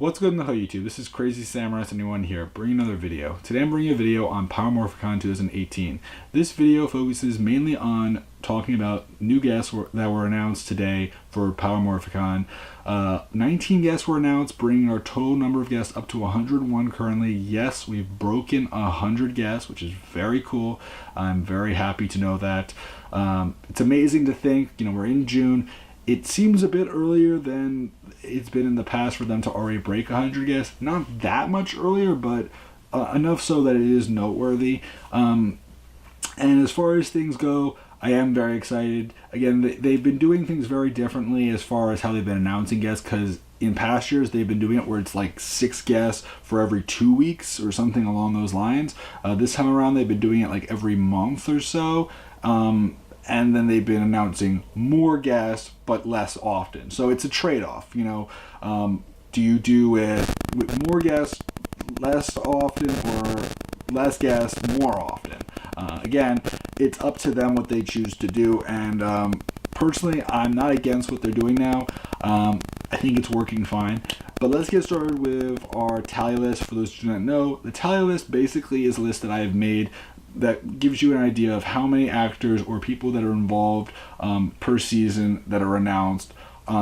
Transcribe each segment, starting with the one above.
What's good in the hood, YouTube? This is Crazy Samurai 71 here, bringing another video. Today I'm bringing a video on Power Morphicon 2018. This video focuses mainly on talking about new guests that were announced today for Power Morphicon. 19 guests were announced, bringing our total number of guests up to 101 currently. Yes, we've broken 100 guests, which is very cool. I'm very happy to know that. It's amazing to think, we're in June. It seems a bit earlier than it's been in the past for them to already break 100 guests. Not that much earlier, but enough so that it is noteworthy. And as far as things go, I am very excited. Again, they've been doing things very differently as far as how they've been announcing guests, because in past years they've been doing it where it's like 6 guests for every 2 weeks or something along those lines. This time around they've been doing it like every month or so. And then they've been announcing more guests, but less often. So it's a trade-off, do you do it with more guests less often, or less guests more often? Again, it's up to them what they choose to do, and personally, I'm not against what they're doing now. I think it's working fine. But let's get started with our tally list. For those who do not know, the tally list basically is a list that I have made that gives you an idea of how many actors or people that are involved per season that are announced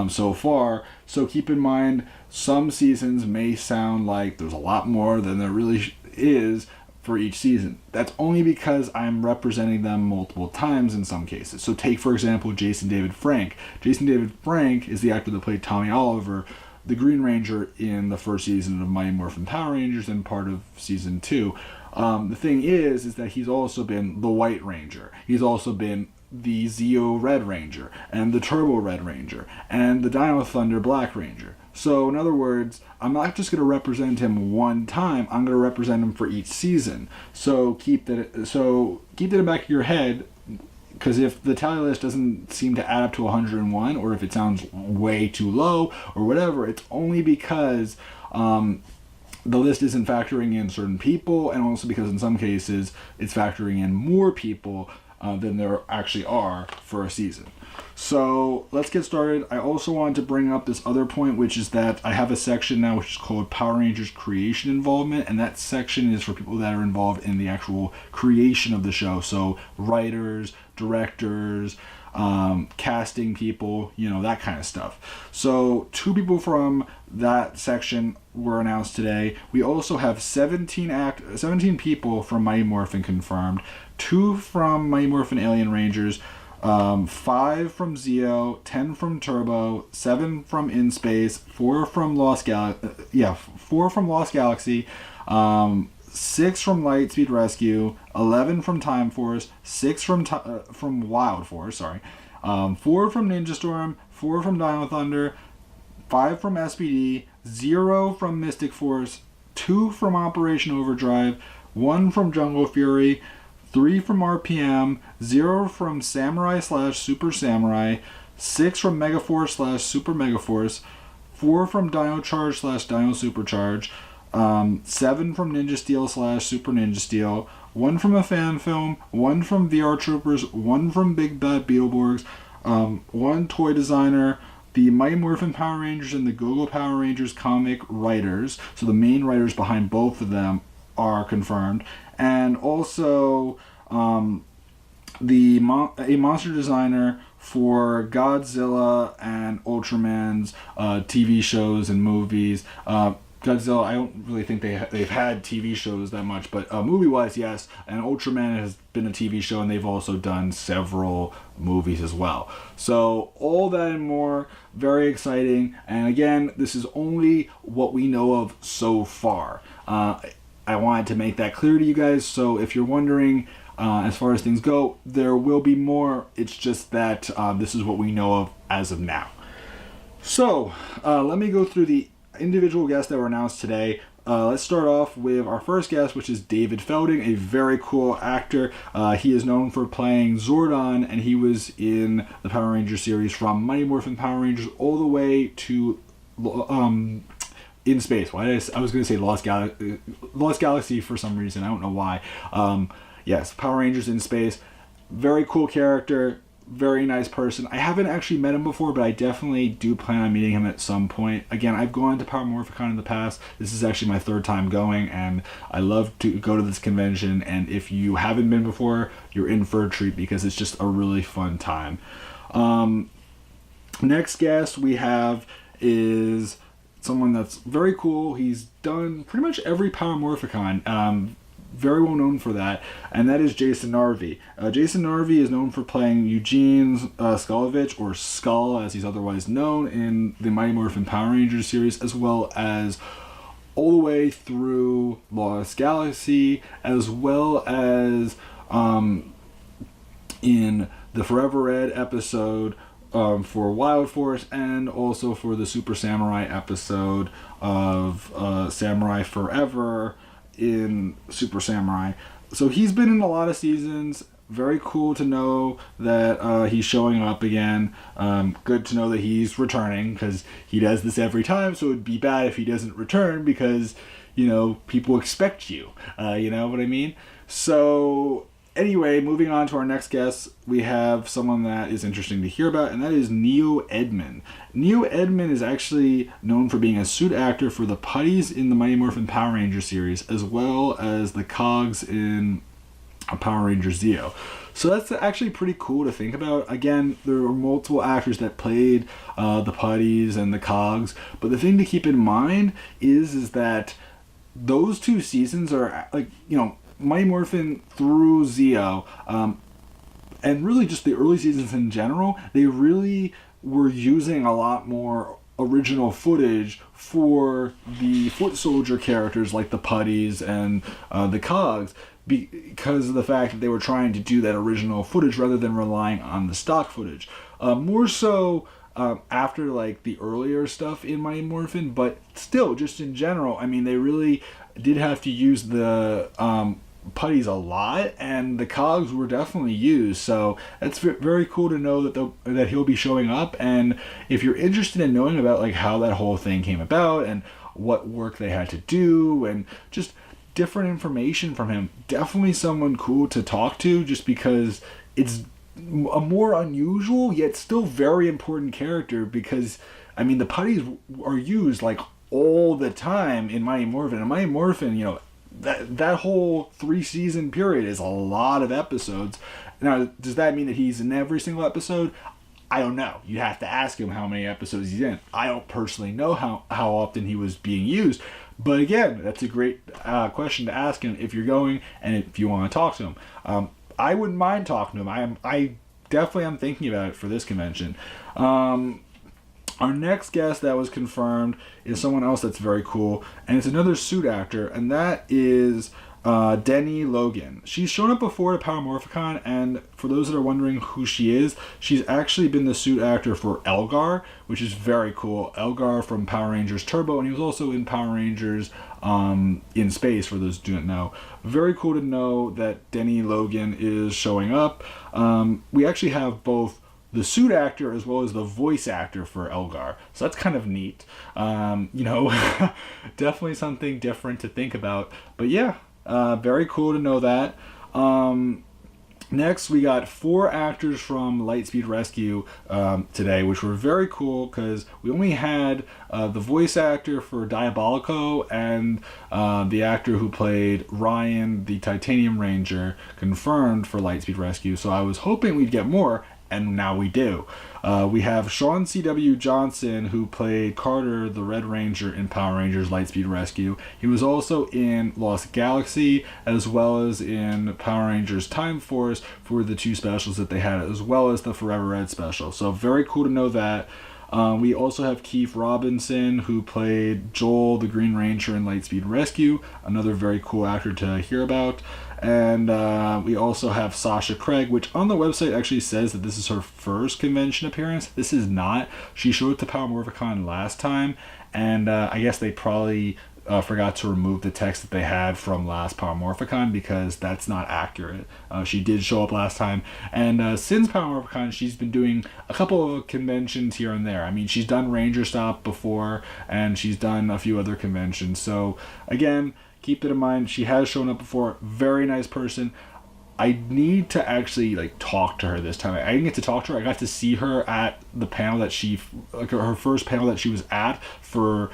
so far. So keep in mind, some seasons may sound like there's a lot more than there really is for each season. That's only because I'm representing them multiple times in some cases. So take, for example, Jason David Frank. Jason David Frank is the actor that played Tommy Oliver, the Green Ranger, in the first season of Mighty Morphin Power Rangers and part of season 2. The thing is that he's also been the White Ranger. He's also been the Zeo Red Ranger, and the Turbo Red Ranger, and the Dino Thunder Black Ranger. So in other words, I'm not just going to represent him one time, I'm going to represent him for each season. So keep that in the back of your head, because if the tally list doesn't seem to add up to 101, or if it sounds way too low, or whatever, it's only because the list isn't factoring in certain people, and also because in some cases it's factoring in more people than there actually are for a season. So let's get started. I also wanted to bring up this other point, which is that I have a section now which is called Power Rangers Creation Involvement, and that section is for people that are involved in the actual creation of the show. So writers, directors, casting people, that kind of stuff. So 2 people from that section were announced today. We also have 17 people from Mighty Morphin confirmed, 2 from Mighty Morphin Alien Rangers, 5 from Zeo, 10 from Turbo, 7 from In Space, 4 from Lost Galaxy, 6 from Lightspeed Rescue, 11 from Time Force, 6 from Wild Force, 4 from Ninja Storm, 4 from Dino Thunder, 5 from SPD, 0 from Mystic Force, 2 from Operation Overdrive, 1 from Jungle Fury, 3 from RPM, 0 from Samurai/Super Samurai, 6 from Megaforce/Super Megaforce, 4 from Dino Charge/Dino Supercharge, 7 from Ninja Steel/Super Ninja Steel, 1 from a fan film, 1 from VR Troopers, 1 from Big Bad Beetleborgs, 1 toy designer, the Mighty Morphin Power Rangers and the Go-Go Power Rangers comic writers, so the main writers behind both of them are confirmed, and also a monster designer for Godzilla and Ultraman's TV shows and movies. Godzilla, I don't really think they've had TV shows that much, but movie-wise, yes. And Ultraman has been a TV show, and they've also done several movies as well. So all that and more, very exciting. And again, this is only what we know of so far. I wanted to make that clear to you guys. So if you're wondering, as far as things go, there will be more. It's just that this is what we know of as of now. So let me go through the individual guests that were announced today. Let's start off with our first guest, which is David Felding, a very cool actor. He is known for playing Zordon, and he was in the Power Rangers series from Mighty Morphin Power Rangers all the way to In Space. I was going to say Lost Galaxy for some reason. I don't know why. Yes, Power Rangers In Space. Very cool character. very nice person. I haven't actually met him before, but I definitely do plan on meeting him at some point. Again, I've gone to Power Morphicon in the past. This is actually my 3rd time going, and I love to go to this convention. And if you haven't been before, you're in for a treat because it's just a really fun time. Next guest we have is someone that's very cool. He's done pretty much every Power Morphicon. Very well known for that, and that is Jason Narvi. Jason Narvi is known for playing Eugene Skulovich, or Skull as he's otherwise known, in the Mighty Morphin Power Rangers series, as well as all the way through Lost Galaxy, as well as in the Forever Red episode for Wild Force, and also for the Super Samurai episode of Samurai Forever in Super Samurai. So he's been in a lot of seasons. Very cool to know that he's showing up again. Good to know that he's returning, because he does this every time, so it'd be bad if he doesn't return, because, you know, people expect you. You know what I mean? So anyway, moving on to our next guest, we have someone that is interesting to hear about, and that is Edmund. Edmund is actually known for being a suit actor for the Putties in the Mighty Morphin Power Ranger series, as well as the Cogs in Power Rangers Zeo. So that's actually pretty cool to think about. Again, there were multiple actors that played the Putties and the Cogs, but the thing to keep in mind is that those 2 seasons are, like, you know, Mighty Morphin through Zeo, and really just the early seasons in general, they really were using a lot more original footage for the foot soldier characters like the Putties and the Cogs, because of the fact that they were trying to do that original footage rather than relying on the stock footage. More so after like the earlier stuff in Mighty Morphin, but still, just in general, I mean, they really did have to use the Putties a lot, and the Cogs were definitely used. So that's very cool to know that he'll be showing up. And if you're interested in knowing about like how that whole thing came about and what work they had to do and just different information from him, definitely someone cool to talk to, just because it's a more unusual yet still very important character. Because I mean, the Putties are used like all the time in Mighty Morphin, and Mighty Morphin, you know, that whole 3-season period is a lot of episodes. Now, does that mean that he's in every single episode? I don't know. You have to ask him how many episodes he's in. I don't personally know how often he was being used. But again, that's a great question to ask him if you're going and if you want to talk to him. I wouldn't mind talking to him. I definitely am thinking about it for this convention. Our next guest that was confirmed is someone else that's very cool, and it's another suit actor, and that is Denny Logan. She's shown up before at Power Morphicon, and for those that are wondering who she is, she's actually been the suit actor for Elgar, which is very cool. Elgar from Power Rangers Turbo, and he was also in Power Rangers in Space, for those who don't know. Very cool to know that Denny Logan is showing up. We actually have both the suit actor as well as the voice actor for Elgar. So that's kind of neat. You know, definitely something different to think about. But yeah, very cool to know that. Next, we got 4 actors from Lightspeed Rescue today, which were very cool because we only had the voice actor for Diabolico and the actor who played Ryan, the Titanium Ranger, confirmed for Lightspeed Rescue. So I was hoping we'd get more, and now we do. We have Sean C.W. Johnson, who played Carter, the Red Ranger in Power Rangers Lightspeed Rescue. He was also in Lost Galaxy, as well as in Power Rangers Time Force for the 2 specials that they had, as well as the Forever Red special. So very cool to know that. We also have Keith Robinson, who played Joel, the Green Ranger in Lightspeed Rescue. Another very cool actor to hear about. And we also have Sasha Craig, which on the website actually says that this is her first convention appearance. This is not. She showed up to Power Morphicon last time, and I guess they probably forgot to remove the text that they had from last Power Morphicon because that's not accurate. She did show up last time, and since Power Morphicon, she's been doing a couple of conventions here and there. I mean, she's done Ranger Stop before, and she's done a few other conventions. So again, keep it in mind, she has shown up before. Very nice person. I need to actually like talk to her this time. I didn't get to talk to her. I got to see her at the panel that her first panel that she was at for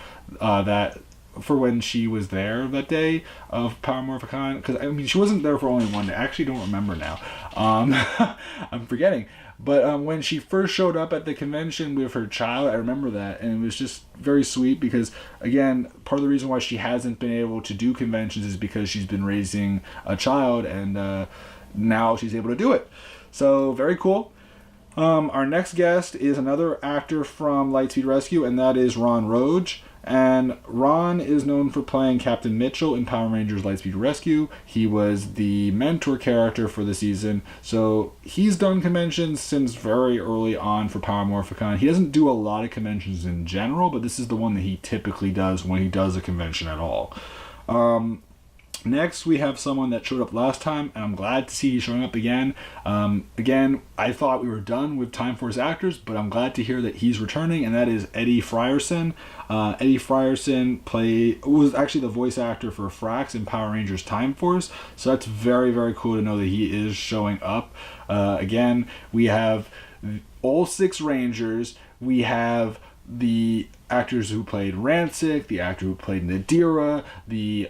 when she was there that day of Power Morphicon. Because I mean, she wasn't there for only one day. I actually don't remember now. I'm forgetting. But when she first showed up at the convention with her child, I remember that, and it was just very sweet because, again, part of the reason why she hasn't been able to do conventions is because she's been raising a child, and now she's able to do it. So, very cool. Our next guest is another actor from Lightspeed Rescue, and that is Roach. And Ron is known for playing Captain Mitchell in Power Rangers Lightspeed Rescue. He was the mentor character for the season. So he's done conventions since very early on for Power Morphicon. He doesn't do a lot of conventions in general, but this is the one that he typically does when he does a convention at all. Next, we have someone that showed up last time, and I'm glad to see he's showing up again. Again, I thought we were done with Time Force actors, but I'm glad to hear that he's returning, and that is Eddie Frierson. Eddie Frierson was actually the voice actor for Frax in Power Rangers Time Force, so that's very, very cool to know that he is showing up. Again, we have all 6 Rangers. We have the actors who played Rancic, the actor who played Nadira, the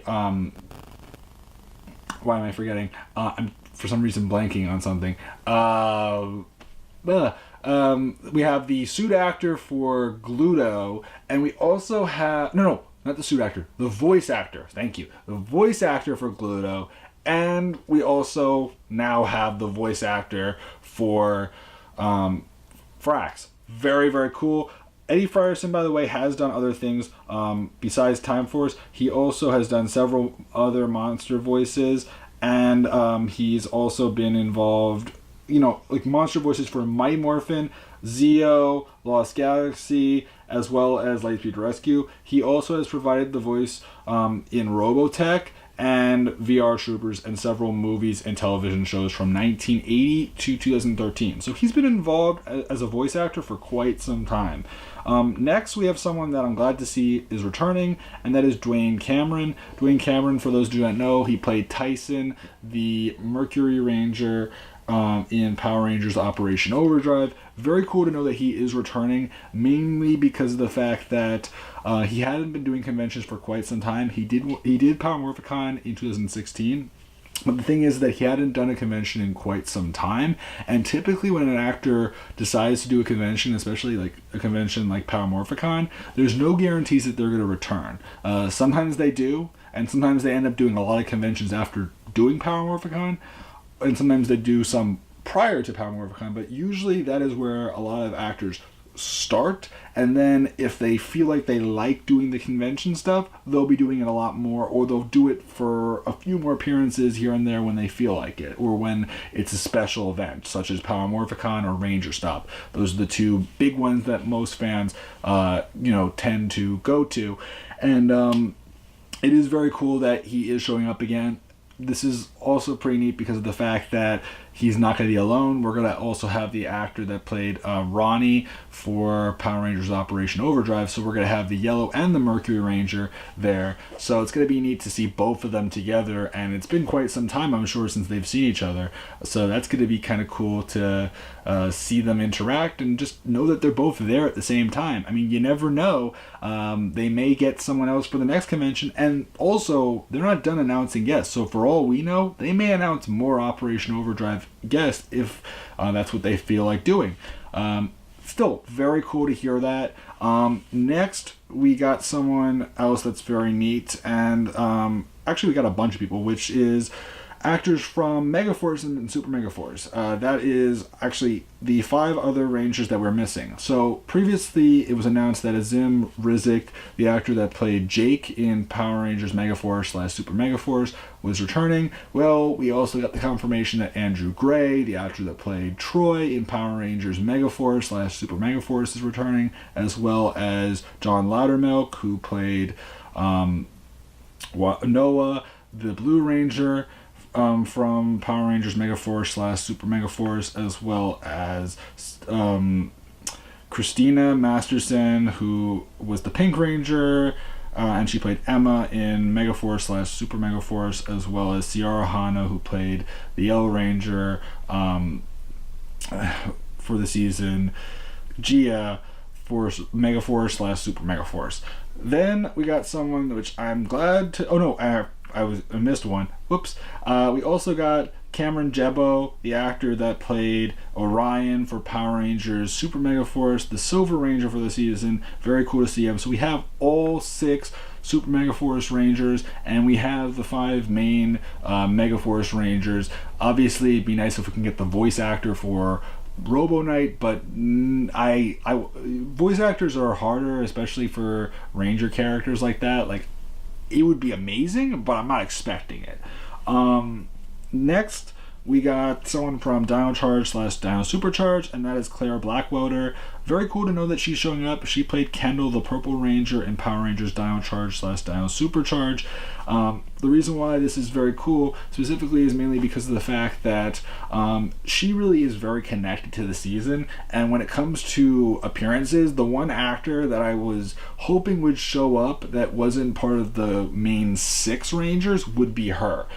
why am I forgetting? I'm for some reason blanking on something. We have the suit actor for Gluto, and we also have no, not the suit actor, the voice actor. Thank you, the voice actor for Gluto, and we also now have the voice actor for Frax. Very, very cool. Eddie Frierson, by the way, has done other things besides Time Force. He also has done several other monster voices, and he's also been involved, like monster voices for Mighty Morphin, Zeo, Lost Galaxy, as well as Lightspeed Rescue. He also has provided the voice in Robotech and VR Troopers and several movies and television shows from 1980 to 2013. So he's been involved as a voice actor for quite some time. Next, we have someone that I'm glad to see is returning, and that is Dwayne Cameron. Dwayne Cameron, for those who don't know, he played Tyson, the Mercury Ranger, in Power Rangers Operation Overdrive. Very cool to know that he is returning, mainly because of the fact that he hadn't been doing conventions for quite some time. He did Power Morphicon in 2016. But the thing is that he hadn't done a convention in quite some time, and typically when an actor decides to do a convention, especially like a convention like Power Morphicon, there's no guarantees that they're going to return. Sometimes they do, and sometimes they end up doing a lot of conventions after doing Power Morphicon, and sometimes they do some prior to Power Morphicon, but usually that is where a lot of actors start, and then if they feel like they like doing the convention stuff, they'll be doing it a lot more, or they'll do it for a few more appearances here and there when they feel like it, or when it's a special event such as Power Morphicon or Ranger Stop. Those are the two big ones that most fans tend to go to, and it is very cool that he is showing up again. This is also pretty neat because of the fact that he's not going to be alone. We're going to also have the actor that played Ronny for Power Rangers Operation Overdrive. So we're going to have the Yellow and the Mercury Ranger there. So it's going to be neat to see both of them together. And it's been quite some time, I'm sure, since they've seen each other. So that's going to be kind of cool to see them interact and just know that they're both there at the same time. I mean, you never know. They may get someone else for the next convention. And also, they're not done announcing guests. So for all we know, they may announce more Operation Overdrive guests if that's what they feel like doing. Still, very cool to hear that. Next, we got someone else that's very neat, and actually we got a bunch of people, which is actors from Megaforce and Super Megaforce. That is actually the 5 other Rangers that we're missing. So previously it was announced that Azim Rizik, the actor that played Jake in Power Rangers Megaforce / Super Megaforce, was returning. Well, we also got the confirmation that Andrew Gray, the actor that played Troy in Power Rangers Megaforce / Super Megaforce, is returning, as well as John Loudermilk, who played Noah, the Blue Ranger, from Power Rangers Megaforce / Super Megaforce, as well as Christina Masterson, who was the Pink Ranger, and she played Emma in Megaforce / Super Megaforce, as well as Ciara Hana, who played the Yellow Ranger for the season, Gia for Megaforce / Super Megaforce. Then we got someone which I'm glad to. Oh no, I missed one. Whoops. We also got Cameron Jebbo, the actor that played Orion for Power Rangers Super Megaforce, the Silver Ranger for the season. Very cool to see him. So we have all 6 Super Megaforce Rangers, and we have the 5 main Megaforce Rangers. Obviously, it'd be nice if we can get the voice actor for Robo Knight, but I voice actors are harder, especially for Ranger characters like that. Like, it would be amazing, but I'm not expecting it. Next, we got someone from Dino Charge / Dino Supercharge, and that is Claire Blackwelder. Very cool to know that she's showing up. She played Kendall, the Purple Ranger, in Power Rangers Dino Charge / Dino Supercharge. The reason why this is very cool specifically is mainly because of the fact that she really is very connected to the season, and when it comes to appearances, the one actor that I was hoping would show up that wasn't part of the main 6 Rangers would be her.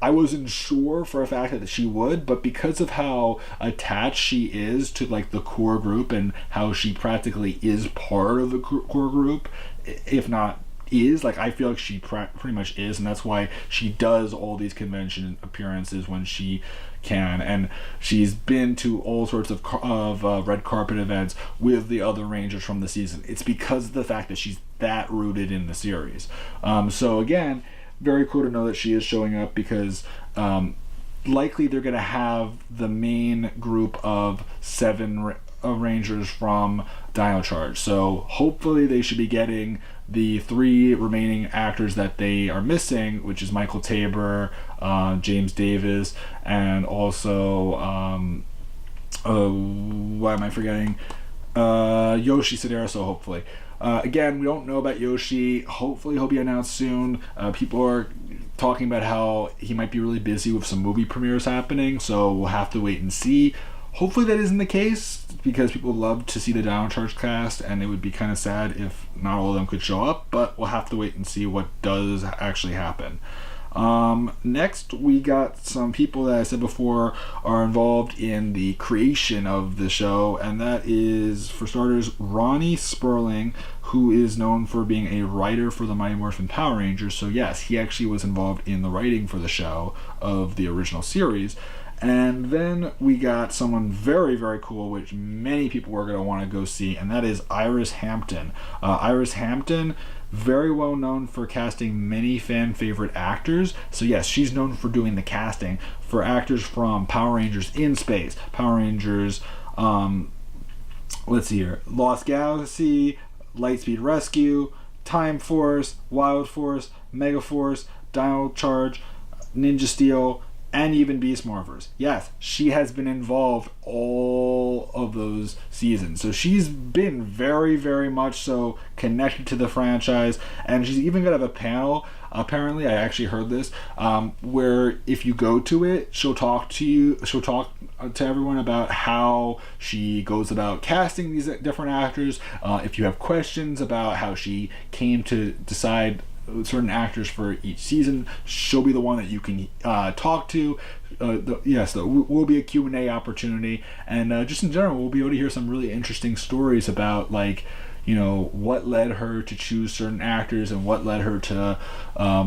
I wasn't sure for a fact that she would, but because of how attached she is to like the core group and how she practically is part of the core group, if not is, like, I feel like she pretty much is, and that's why she does all these convention appearances when she can, and she's been to all sorts of red carpet events with the other Rangers from the season. It's because of the fact that she's that rooted in the series. So again, very cool to know that she is showing up, because likely they're going to have the main group of 7 Rangers from Dino Charge. So hopefully they should be getting the 3 remaining actors that they are missing, which is Michael Tabor, James Davis, and also why am I forgetting? Yoshi Sidera, hopefully. Again, we don't know about Yoshi. Hopefully he'll be announced soon. People are talking about how he might be really busy with some movie premieres happening, so we'll have to wait and see. Hopefully that isn't the case, because people love to see the Dino Charge cast, and it would be kind of sad if not all of them could show up, but we'll have to wait and see what does actually happen. Next, we got some people that I said before are involved in the creation of the show, and that is, for starters, Ronny Sperling, who is known for being a writer for the Mighty Morphin Power Rangers. So yes, he actually was involved in the writing for the show of the original series. And then we got someone very, very cool, which many people are going to want to go see, and that is Iris Hampton. Iris Hampton, very well known for casting many fan favorite actors. So yes, she's known for doing the casting for actors from Power Rangers in Space, Power Rangers, let's see here, Lost Galaxy, Lightspeed Rescue, Time Force, Wild Force, Megaforce, Dino Charge, Ninja Steel, and even Beast Morphers. Yes, she has been involved all of those seasons. So she's been very, very much so connected to the franchise, and she's even going to have a panel, apparently, I actually heard this, where if you go to it, she'll talk to everyone about how she goes about casting these different actors. If you have questions about how she came to decide certain actors for each season, she'll be the one that you can talk to. There will be a Q&A opportunity, and just in general, we'll be able to hear some really interesting stories about, like, you know, what led her to choose certain actors and what led her to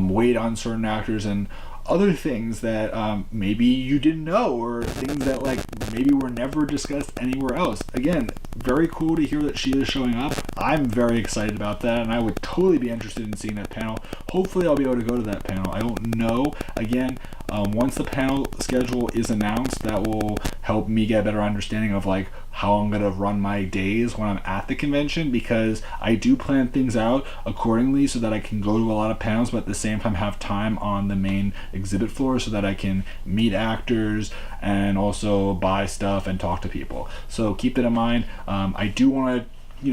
wait on certain actors, and other things that maybe you didn't know, or things that like maybe were never discussed anywhere else. Again, very cool to hear that she is showing up. I'm very excited about that, and I would totally be interested in seeing that panel. Hopefully I'll be able to go to that panel. I don't know. Again, once the panel schedule is announced, that will help me get a better understanding of like how I'm going to run my days when I'm at the convention, because I do plan things out accordingly so that I can go to a lot of panels, but at the same time have time on the main exhibit floor so that I can meet actors and also buy stuff and talk to people. So keep that in mind. I do want to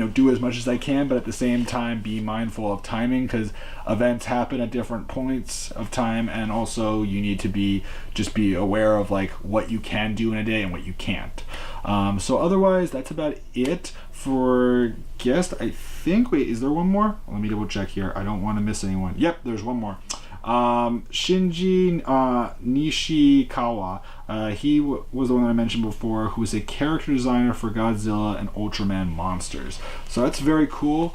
do as much as I can, but at the same time be mindful of timing, because events happen at different points of time, and also you need to just be aware of like what you can do in a day and what you can't. So otherwise, that's about it for guest. I think think, wait, is there one more? Let me double check here. I don't want to miss anyone. Yep, there's one more. Shinji Nishikawa. He was the one that I mentioned before, who is a character designer for Godzilla and Ultraman monsters. So that's very cool.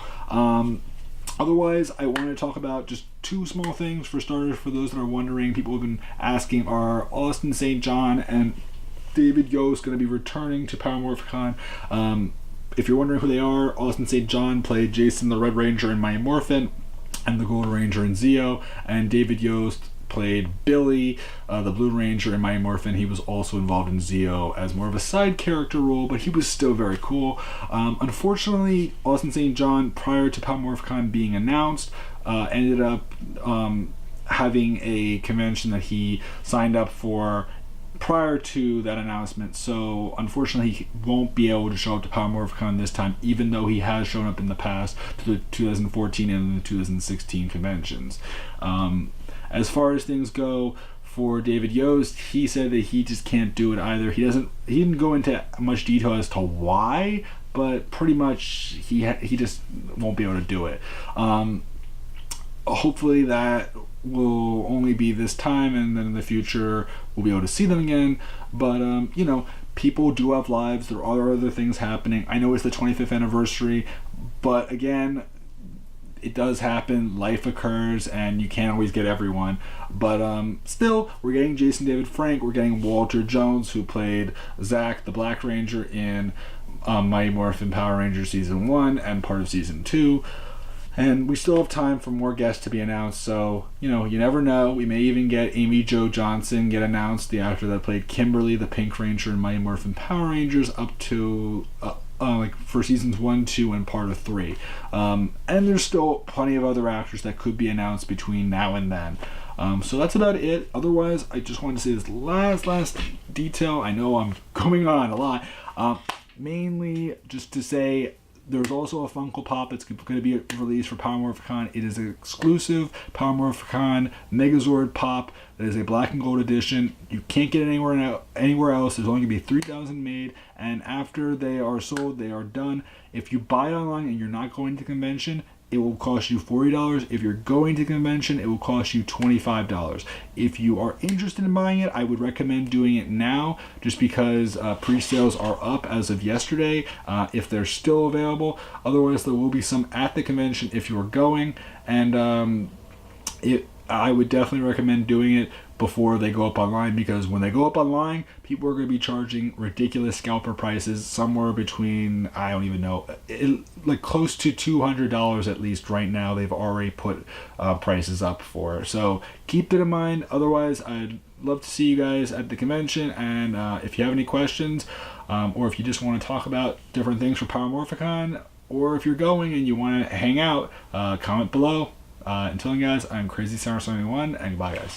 Otherwise, I want to talk about just two small things for starters. For those that are wondering, people have been asking, are Austin St. John and David Yost going to be returning to Power Morphicon? If you're wondering who they are, Austin St. John played Jason the Red Ranger in Mighty Morphin and the Gold Ranger in Zeo, and David Yost played Billy, the Blue Ranger in Mighty Morphin. He was also involved in Zeo as more of a side character role, but he was still very cool. Unfortunately, Austin St. John, prior to Power Morphicon being announced, ended up having a convention that he signed up for prior to that announcement, so unfortunately he won't be able to show up to Power Morphicon this time, even though he has shown up in the past to the 2014 and the 2016 conventions. As far as things go for David Yost, he said that he just can't do it either. He didn't go into much detail as to why, but pretty much he just won't be able to do it. Hopefully that will only be this time, and then in the future we'll be able to see them again. But you know, people do have lives. There are other things happening. I know it's the 25th anniversary, but again, it does happen. Life occurs, and you can't always get everyone. But still, we're getting Jason David Frank. We're getting Walter Jones, who played Zack the Black Ranger in Mighty Morphin Power Rangers Season 1 and part of Season 2. And we still have time for more guests to be announced, so, you know, you never know. We may even get Amy Jo Johnson get announced, the actor that played Kimberly, the Pink Ranger in Mighty Morphin Power Rangers, up to, like, for Seasons 1, 2, and part of 3. And there's still plenty of other actors that could be announced between now and then. So that's about it. Otherwise, I just wanted to say this last detail. I know I'm going on a lot. Mainly just to say, there's also a Funko Pop that's going to be released for Power Morphicon. It is an exclusive Power Morphicon Megazord Pop. That is a black and gold edition. You can't get it anywhere else. There's only going to be 3,000 made, and after they are sold, they are done. If you buy it online and you're not going to convention, it will cost you $40. If you're going to convention, it will cost you $25. If you are interested in buying it, I would recommend doing it now, just because pre-sales are up as of yesterday, if they're still available. Otherwise, there will be some at the convention if you're going, and I would definitely recommend doing it before they go up online, because when they go up online, people are going to be charging ridiculous scalper prices, somewhere between, I don't even know, like close to $200 at least right now. They've already put prices up for. So keep that in mind. Otherwise, I'd love to see you guys at the convention, and if you have any questions, or if you just want to talk about different things for Power Morphicon, or if you're going and you want to hang out, comment below. Until then, guys, I'm Crazy Samurai 71, and goodbye, guys.